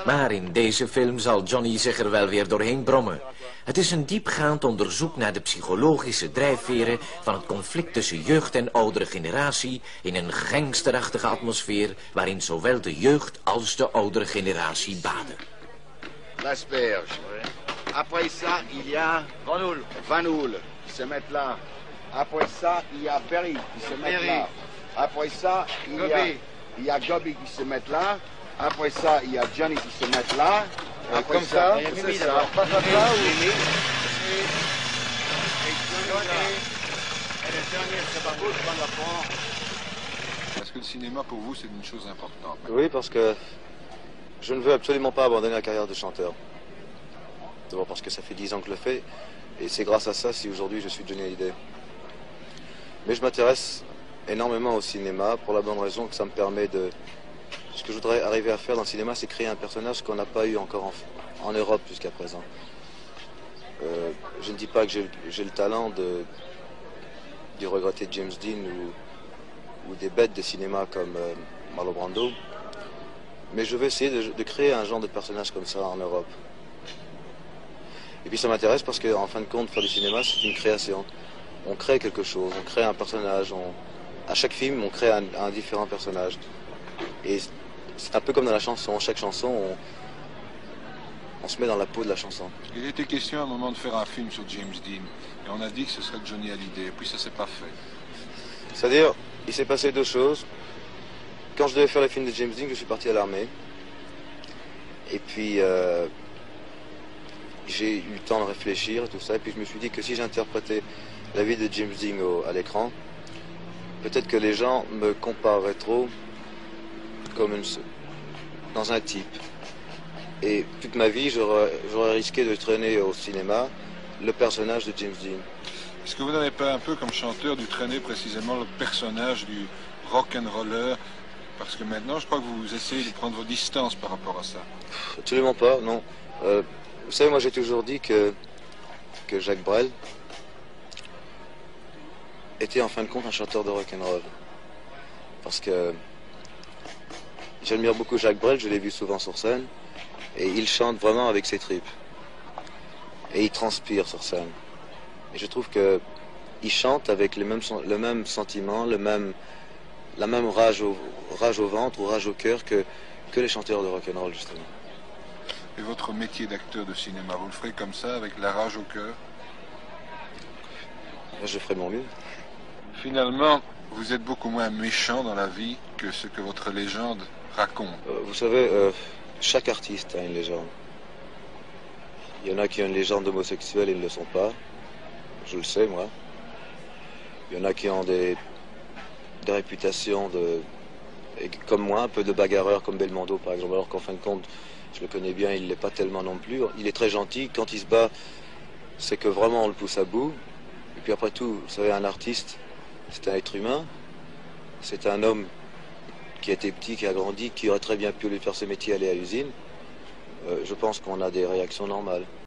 Maar in deze film zal Johnny zich er wel weer doorheen brommen. Het is een diepgaand onderzoek naar de psychologische drijfveren van het conflict tussen jeugd en oudere generatie in een gangsterachtige atmosfeer waarin zowel de jeugd als de oudere generatie baden. L'asperge. Après ça, il y a Vanoul qui se met là. Après ça, il y a Berry qui se met là. Après ça, il y a Gobi qui se met là. Après ça, il y a Johnny qui se met là. Après comme ça, c'est ça. Pas ça ou Mimi. Est-ce que le cinéma pour vous c'est une chose importante? Oui, parce que je ne veux absolument pas abandonner la carrière de chanteur. D'abord parce que ça fait 10 ans que je le fais, et c'est grâce à ça si aujourd'hui je suis Johnny Hallyday. Mais je m'intéresse énormément au cinéma pour la bonne raison que ça me permet de... Ce que je voudrais arriver à faire dans le cinéma, c'est créer un personnage qu'on n'a pas eu encore en Europe jusqu'à présent. Je ne dis pas que j'ai le talent du regretté James Dean ou des bêtes de cinéma comme Marlon Brando, mais je veux essayer de créer un genre de personnage comme ça en Europe. Et puis ça m'intéresse parce qu'en fin de compte, faire du cinéma, c'est une création. On crée quelque chose, on crée un personnage. À chaque film, on crée un différent personnage. Et c'est un peu comme dans la chanson. Chaque chanson, on se met dans la peau de la chanson. Il était question à un moment de faire un film sur James Dean. Et on a dit que ce serait Johnny Hallyday. Et puis ça s'est pas fait. C'est-à-dire, il s'est passé deux choses. Quand je devais faire le film de James Dean, je suis parti à l'armée. Et puis... j'ai eu le temps de réfléchir et tout ça, et puis je me suis dit que si j'interprétais la vie de James Dean à l'écran, peut-être que les gens me compareraient trop comme dans un type. Et toute ma vie, j'aurais risqué de traîner au cinéma le personnage de James Dean. Est-ce que vous n'avez pas un peu comme chanteur dû traîner précisément le personnage du rock'n'roller? Parce que maintenant, je crois que vous essayez de prendre vos distances par rapport à ça. Absolument pas, non. Vous savez, moi j'ai toujours dit que Jacques Brel était en fin de compte un chanteur de rock'n'roll. Parce que j'admire beaucoup Jacques Brel, je l'ai vu souvent sur scène, et il chante vraiment avec ses tripes. Et il transpire sur scène. Et je trouve qu'il chante avec le même sentiment, la même rage au ventre ou rage au cœur que les chanteurs de rock'n'roll, justement. Et votre métier d'acteur de cinéma, vous le ferez comme ça, avec la rage au cœur? Je ferai mon mieux. Finalement, vous êtes beaucoup moins méchant dans la vie que ce que votre légende raconte. Vous savez, chaque artiste a une légende. Il y en a qui ont une légende homosexuelle et ils ne le sont pas. Je le sais, moi. Il y en a qui ont des réputations comme moi, un peu de bagarreurs, comme Belmondo, par exemple, alors qu'en fin de compte, je le connais bien, il ne l'est pas tellement non plus. Il est très gentil. Quand il se bat, c'est que vraiment on le pousse à bout. Et puis après tout, vous savez, un artiste, c'est un être humain. C'est un homme qui a été petit, qui a grandi, qui aurait très bien pu lui faire ce métier, aller à l'usine. Je pense qu'on a des réactions normales.